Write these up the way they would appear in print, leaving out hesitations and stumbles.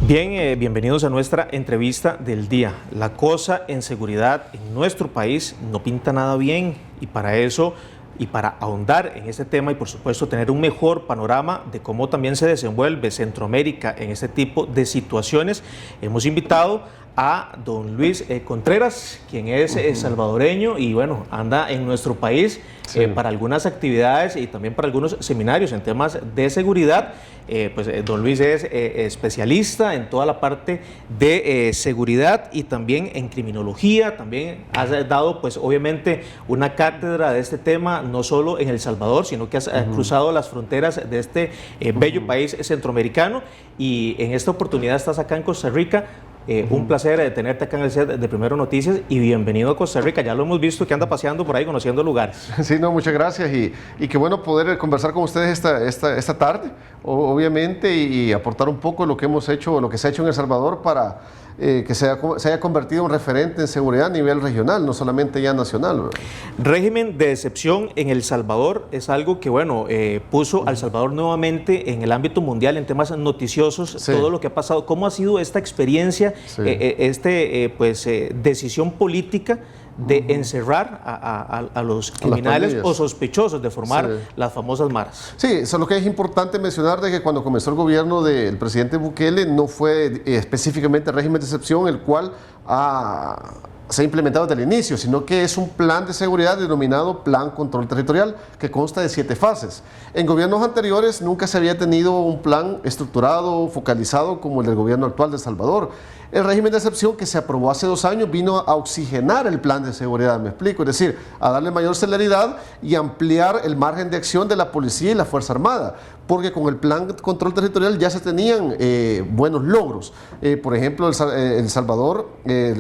Bien, bienvenidos a nuestra entrevista del día. La cosa en seguridad en nuestro país no pinta nada bien y para eso y para ahondar en este tema y por supuesto tener un mejor panorama de cómo también se desenvuelve Centroamérica en este tipo de situaciones, hemos invitado a don Luis Contreras, quien es salvadoreño y bueno, anda en nuestro país para algunas actividades y también para algunos seminarios en temas de seguridad. Don Luis es especialista en toda la parte de seguridad y también en criminología. También has dado pues obviamente una cátedra de este tema, no solo en El Salvador, sino que has cruzado las fronteras de este bello país centroamericano y en esta oportunidad estás acá en Costa Rica. Un placer tenerte acá en el set de Primero Noticias y bienvenido a Costa Rica. Ya lo hemos visto que anda paseando por ahí conociendo lugares. Sí, no, muchas gracias y qué bueno poder conversar con ustedes esta tarde, obviamente, y aportar un poco lo que hemos hecho, lo que se ha hecho en El Salvador para que se haya convertido en referente en seguridad a nivel regional, no solamente ya nacional, ¿verdad? Régimen de excepción en El Salvador es algo que, bueno, puso a El Salvador nuevamente en el ámbito mundial en temas noticiosos, todo lo que ha pasado. ¿Cómo ha sido esta experiencia, decisión política de encerrar a los criminales o sospechosos de formar las famosas maras? Sí, eso es lo que es importante mencionar, de que cuando comenzó el gobierno del presidente Bukele no fue específicamente régimen de excepción el cual se ha implementado desde el inicio, sino que es un plan de seguridad denominado Plan Control Territorial, que consta de 7 fases. En gobiernos anteriores nunca se había tenido un plan estructurado, focalizado como el del gobierno actual de El Salvador. El régimen de excepción que se aprobó hace 2 años vino a oxigenar el plan de seguridad, me explico, es decir, a darle mayor celeridad y ampliar el margen de acción de la policía y la Fuerza Armada, porque con el plan control territorial ya se tenían buenos logros. Por ejemplo, El Salvador,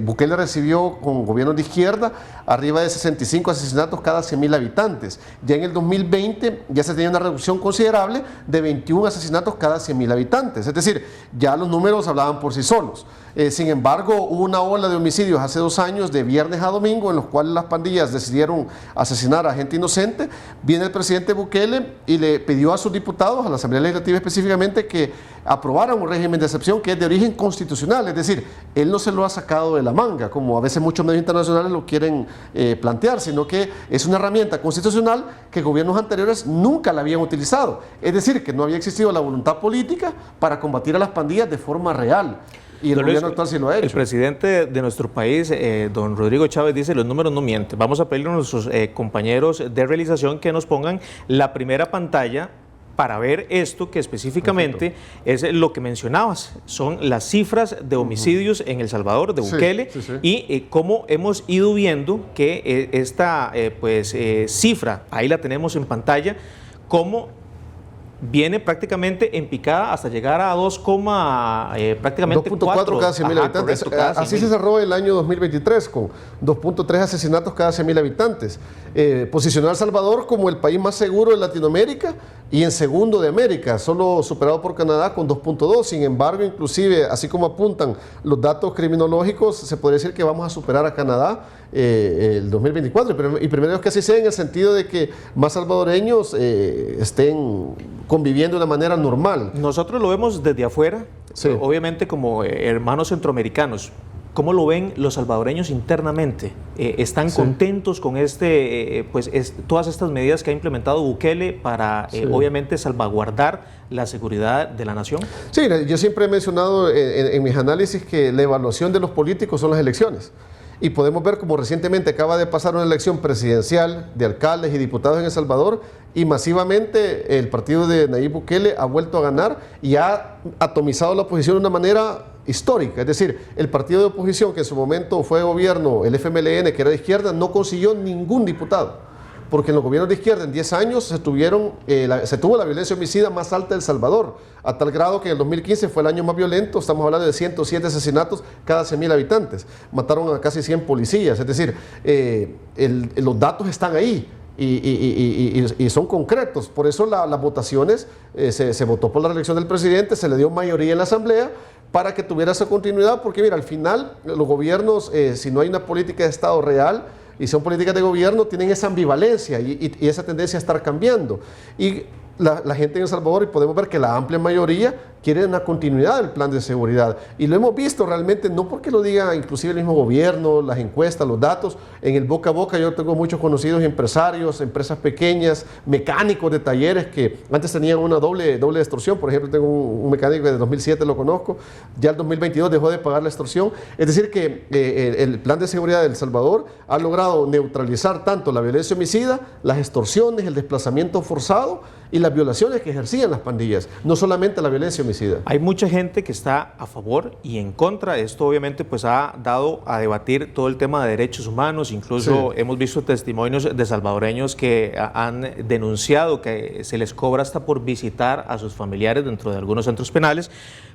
Bukele recibió con gobiernos de izquierda arriba de 65 asesinatos cada 100.000 habitantes. Ya en el 2020 ya se tenía una reducción considerable de 21 asesinatos cada 100.000 habitantes, es decir, ya los números hablaban por sí solos. Sin embargo, hubo una ola de homicidios hace 2 años, de viernes a domingo, en los cuales las pandillas decidieron asesinar a gente inocente. Viene el presidente Bukele y le pidió a sus diputados, a la Asamblea Legislativa específicamente, que aprobaran un régimen de excepción que es de origen constitucional, es decir, él no se lo ha sacado de la manga, como a veces muchos medios internacionales lo quieren plantear, sino que es una herramienta constitucional que gobiernos anteriores nunca la habían utilizado. Es decir, que no había existido la voluntad política para combatir a las pandillas de forma real. Y el gobierno actual sí lo ha hecho. El presidente de nuestro país, don Rodrigo Chávez, dice: los números no mienten. Vamos a pedirle a nuestros compañeros de realización que nos pongan la primera pantalla para ver esto que específicamente es lo que mencionabas, son las cifras de homicidios en El Salvador de Bukele y cómo hemos ido viendo que esta cifra, ahí la tenemos en pantalla, cómo viene prácticamente en picada hasta llegar a 2.4 cada 100.000 habitantes. Así se cerró el año 2023 con 2.3 asesinatos cada 100.000 habitantes. Posicionó a El Salvador como el país más seguro de Latinoamérica y en segundo de América, solo superado por Canadá con 2.2. Sin embargo, inclusive, así como apuntan los datos criminológicos, se podría decir que vamos a superar a Canadá el 2024. Y primero es que así sea, en el sentido de que más salvadoreños estén conviviendo de una manera normal. Nosotros lo vemos desde afuera, obviamente como hermanos centroamericanos. ¿Cómo lo ven los salvadoreños internamente? ¿Están contentos con todas estas medidas que ha implementado Bukele para, obviamente, salvaguardar la seguridad de la nación? Sí, yo siempre he mencionado en mis análisis que la evaluación de los políticos son las elecciones. Y podemos ver como recientemente acaba de pasar una elección presidencial de alcaldes y diputados en El Salvador y masivamente el partido de Nayib Bukele ha vuelto a ganar y ha atomizado la oposición de una manera histórica. Es decir, el partido de oposición que en su momento fue gobierno, el FMLN, que era de izquierda, no consiguió ningún diputado. Porque en los gobiernos de izquierda en 10 años se tuvo la violencia homicida más alta de El Salvador, a tal grado que en el 2015 fue el año más violento. Estamos hablando de 107 asesinatos cada 100.000 habitantes. Mataron a casi 100 policías, es decir, los datos están ahí y son concretos. Por eso las votaciones, se votó por la reelección del presidente, se le dio mayoría en la Asamblea para que tuviera esa continuidad, porque mira, al final los gobiernos, si no hay una política de Estado real, y son políticas de gobierno, tienen esa ambivalencia y esa tendencia a estar cambiando. Y la gente en El Salvador, y podemos ver que la amplia mayoría quiere una continuidad del plan de seguridad. Y lo hemos visto realmente, no porque lo diga inclusive el mismo gobierno, las encuestas, los datos, en el boca a boca. Yo tengo muchos conocidos empresarios, empresas pequeñas, mecánicos de talleres que antes tenían una doble extorsión. Por ejemplo, tengo un mecánico que de 2007 lo conozco, ya el 2022 dejó de pagar la extorsión. Es decir que el plan de seguridad de El Salvador ha logrado neutralizar tanto la violencia homicida, las extorsiones, el desplazamiento forzado y las violaciones que ejercían las pandillas, no solamente la violencia homicida. Hay mucha gente que está a favor y en contra. Esto obviamente pues ha dado a debatir todo el tema de derechos humanos. Incluso hemos visto testimonios de salvadoreños que han denunciado que se les cobra hasta por visitar a sus familiares dentro de algunos centros penales.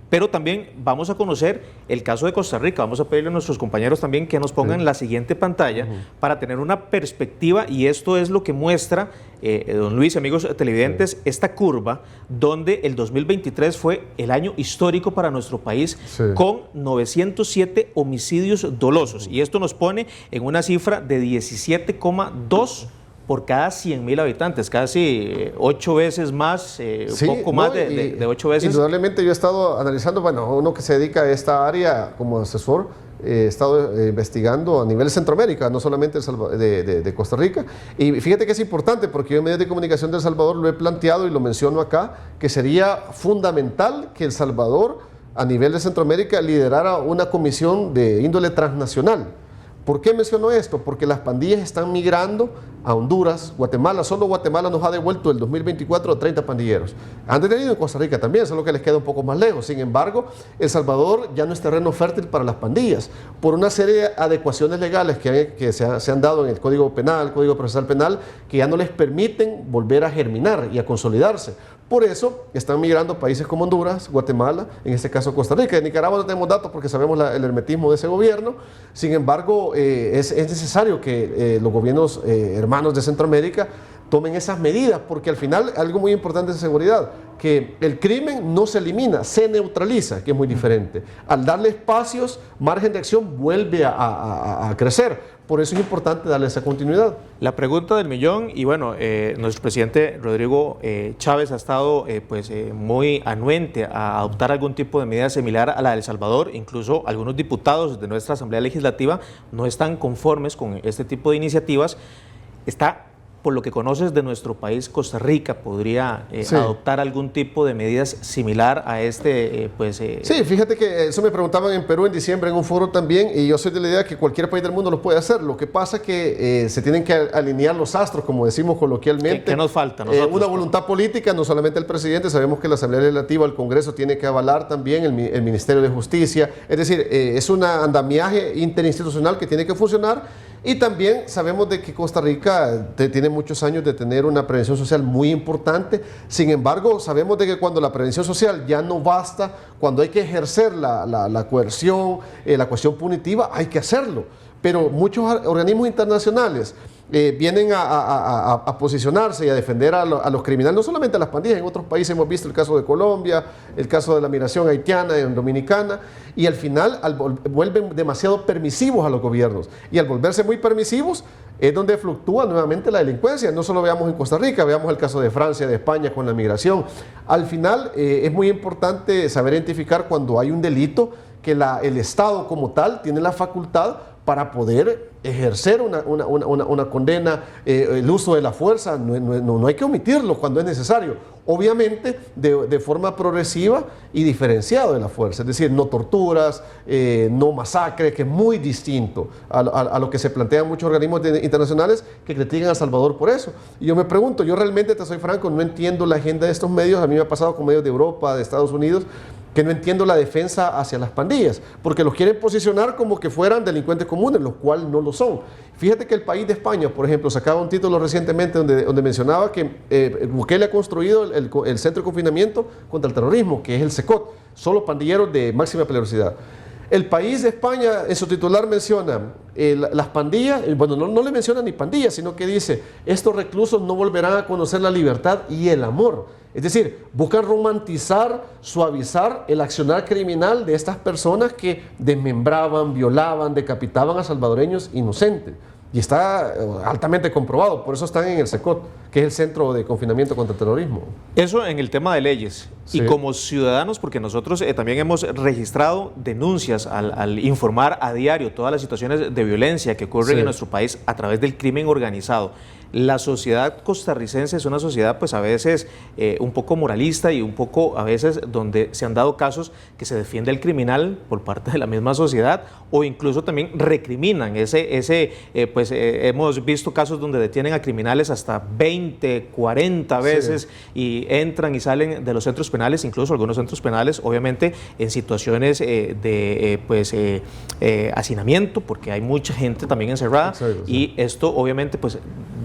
Pero también vamos a conocer el caso de Costa Rica. Vamos a pedirle a nuestros compañeros también que nos pongan la siguiente pantalla para tener una perspectiva, y esto es lo que muestra, don Luis, amigos televidentes, esta curva donde el 2023 fue el año histórico para nuestro país con 907 homicidios dolosos, y esto nos pone en una cifra de 17,2 por cada 100.000 habitantes, casi 8 veces más, poco más de 8 veces. Indudablemente yo he estado analizando, bueno, uno que se dedica a esta área como asesor, he estado investigando a nivel Centroamérica, no solamente de Costa Rica, y fíjate que es importante porque yo en medios de comunicación de El Salvador lo he planteado y lo menciono acá, que sería fundamental que El Salvador a nivel de Centroamérica liderara una comisión de índole transnacional. ¿Por qué menciono esto? Porque las pandillas están migrando a Honduras, Guatemala. Solo Guatemala nos ha devuelto el 2024 a 30 pandilleros. Han detenido en Costa Rica también, solo que les queda un poco más lejos. Sin embargo, El Salvador ya no es terreno fértil para las pandillas, por una serie de adecuaciones legales que se han dado en el Código Penal, Código Procesal Penal, que ya no les permiten volver a germinar y a consolidarse. Por eso están migrando a países como Honduras, Guatemala, en este caso Costa Rica. En Nicaragua no tenemos datos porque sabemos el hermetismo de ese gobierno. Sin embargo, es necesario que los gobiernos hermanos de Centroamérica tomen esas medidas, porque al final algo muy importante es seguridad, que el crimen no se elimina, se neutraliza, que es muy diferente. Al darle espacios, margen de acción vuelve a crecer. Por eso es importante darle esa continuidad. La pregunta del millón, y bueno, nuestro presidente Rodrigo Chávez ha estado muy anuente a adoptar algún tipo de medida similar a la de El Salvador. Incluso algunos diputados de nuestra Asamblea Legislativa no están conformes con este tipo de iniciativas. Está, por lo que conoces de nuestro país, Costa Rica podría adoptar algún tipo de medidas similar a este, Sí, fíjate que eso me preguntaban en Perú en diciembre en un foro también, y yo soy de la idea que cualquier país del mundo lo puede hacer. Lo que pasa es que se tienen que alinear los astros, como decimos coloquialmente. ¿Qué nos falta? Una voluntad política, no solamente el presidente, sabemos que la Asamblea Legislativa, el Congreso tiene que avalar también el Ministerio de Justicia. Es decir, es un andamiaje interinstitucional que tiene que funcionar. Y también sabemos de que Costa Rica tiene muchos años de tener una prevención social muy importante. Sin embargo, sabemos de que cuando la prevención social ya no basta, cuando hay que ejercer la coerción, la cuestión punitiva, hay que hacerlo. Pero muchos organismos internacionales vienen a posicionarse y a defender a los criminales, no solamente a las pandillas. En otros países hemos visto el caso de Colombia, el caso de la migración haitiana en Dominicana, y al final vuelven demasiado permisivos a los gobiernos, y al volverse muy permisivos es donde fluctúa nuevamente la delincuencia. No solo veamos en Costa Rica, veamos el caso de Francia, de España con la migración. Al final es muy importante saber identificar cuando hay un delito, que el Estado como tal tiene la facultad para poder ejercer una condena, el uso de la fuerza. No hay que omitirlo cuando es necesario. Obviamente de forma progresiva y diferenciada de la fuerza. Es decir, no torturas, no masacres, que es muy distinto a lo que se plantean muchos organismos internacionales que critican a El Salvador por eso. Y yo me pregunto, yo realmente, te soy franco, no entiendo la agenda de estos medios. A mí me ha pasado con medios de Europa, de Estados Unidos, que no entiendo la defensa hacia las pandillas, porque los quieren posicionar como que fueran delincuentes comunes, los cuales no lo son. Fíjate que el país de España, por ejemplo, sacaba un título recientemente donde mencionaba que Bukele ha construido el centro de confinamiento contra el terrorismo, que es el CECOT, solo pandilleros de máxima peligrosidad. El país de España, en su titular, menciona las pandillas, bueno, no le menciona ni pandillas, sino que dice, estos reclusos no volverán a conocer la libertad y el amor. Es decir, buscan romantizar, suavizar el accionar criminal de estas personas que desmembraban, violaban, decapitaban a salvadoreños inocentes. y está altamente comprobado, por eso están en el SECOT, que es el Centro de Confinamiento contra el Terrorismo. Eso en el tema de leyes. Sí. Y como ciudadanos, porque nosotros también hemos registrado denuncias al informar a diario todas las situaciones de violencia que ocurren en nuestro país a través del crimen organizado. La sociedad costarricense es una sociedad pues a veces un poco moralista y un poco a veces donde se han dado casos que se defiende al criminal por parte de la misma sociedad o incluso también recriminan hemos visto casos donde detienen a criminales hasta 20, 40 veces y entran y salen de los centros penales, incluso algunos centros penales obviamente en situaciones de hacinamiento porque hay mucha gente también encerrada y esto obviamente pues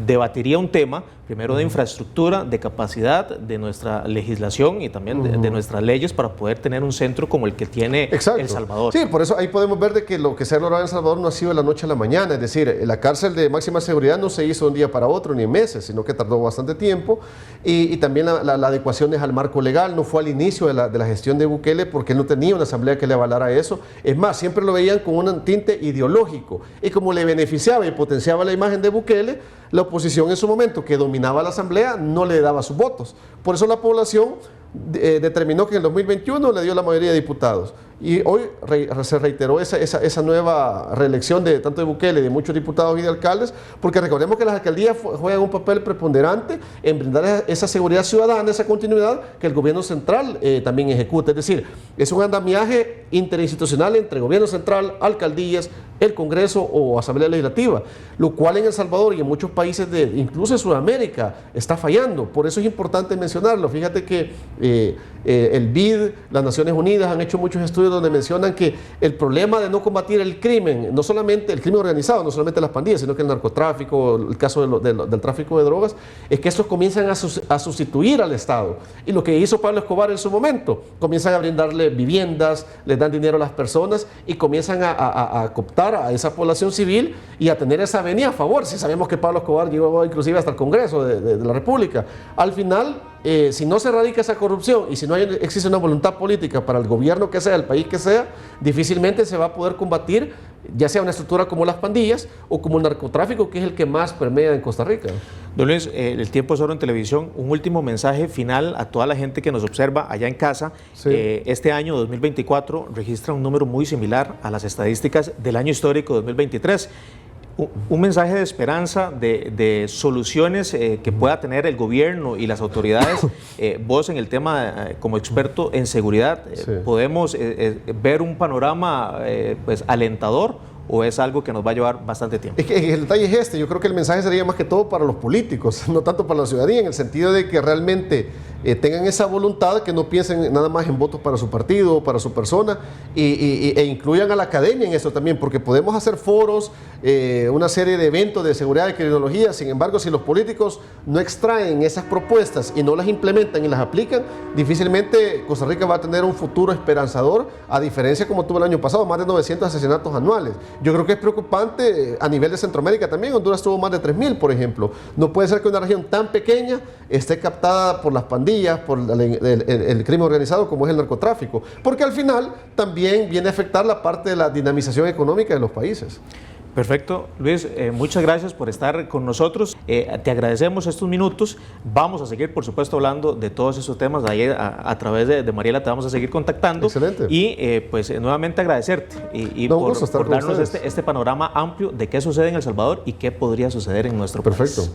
debatiría un tema, primero de infraestructura, de capacidad, de nuestra legislación y también de nuestras leyes para poder tener un centro como el que tiene El Salvador. Sí, por eso ahí podemos ver de que lo que se ha logrado en El Salvador no ha sido de la noche a la mañana, es decir, la cárcel de máxima seguridad no se hizo de un día para otro ni en meses, sino que tardó bastante tiempo y también la adecuación es al marco legal, no fue al inicio de la gestión de Bukele porque él no tenía una asamblea que le avalara eso, es más, siempre lo veían con un tinte ideológico y como le beneficiaba y potenciaba la imagen de Bukele, la oposición en su momento, que dominaba la asamblea, no le daba sus votos. Por eso la población determinó que en el 2021 le dio la mayoría de diputados. Y hoy se reiteró esa nueva reelección de tanto de Bukele, de muchos diputados y de alcaldes, porque recordemos que las alcaldías juegan un papel preponderante en brindar esa seguridad ciudadana, esa continuidad que el gobierno central también ejecuta. Es decir, es un andamiaje interinstitucional entre gobierno central, alcaldías, el Congreso o Asamblea Legislativa, lo cual en El Salvador y en muchos países, incluso en Sudamérica, está fallando. Por eso es importante mencionarlo. Fíjate que el BID, las Naciones Unidas han hecho muchos estudios donde mencionan que el problema de no combatir el crimen, no solamente el crimen organizado, no solamente las pandillas, sino que el narcotráfico, el caso del tráfico de drogas, es que estos comienzan a sustituir al Estado. Y lo que hizo Pablo Escobar en su momento, comienzan a brindarle viviendas, les dan dinero a las personas y comienzan a cooptar a esa población civil y a tener esa venia a favor. Si sabemos que Pablo Escobar llegó inclusive hasta el Congreso de la República. Al final, si no se erradica esa corrupción y si no existe una voluntad política para el gobierno que sea, el país que sea, difícilmente se va a poder combatir ya sea una estructura como las pandillas o como el narcotráfico, que es el que más permea en Costa Rica. Don Luis, el tiempo es oro en televisión. Un último mensaje final a toda la gente que nos observa allá en casa. Sí. Este año 2024 registra un número muy similar a las estadísticas del año histórico 2023. Un mensaje de esperanza, de soluciones que pueda tener el gobierno y las autoridades. Vos en el tema, como experto en seguridad, ¿podemos ver un panorama pues alentador o es algo que nos va a llevar bastante tiempo? Es que el detalle es este. Yo creo que el mensaje sería más que todo para los políticos, no tanto para la ciudadanía, en el sentido de que realmente tengan esa voluntad, que no piensen nada más en votos para su partido o para su persona e incluyan a la academia en eso también, porque podemos hacer foros, una serie de eventos de seguridad y criminología. Sin embargo, si los políticos no extraen esas propuestas y no las implementan y las aplican, difícilmente Costa Rica va a tener un futuro esperanzador, a diferencia como tuvo el año pasado, más de 900 asesinatos anuales. Yo creo que es preocupante a nivel de Centroamérica también. Honduras tuvo más de 3.000, por ejemplo. No puede ser que una región tan pequeña esté captada por las pandillas, por el crimen organizado como es el narcotráfico, porque al final también viene a afectar la parte de la dinamización económica de los países. Perfecto, Luis, muchas gracias por estar con nosotros. Te agradecemos estos minutos. Vamos a seguir, por supuesto, hablando de todos esos temas. Ahí a través de Mariela te vamos a seguir contactando. Excelente. Y pues nuevamente agradecerte por darnos este panorama amplio de qué sucede en El Salvador y qué podría suceder en nuestro país. Perfecto.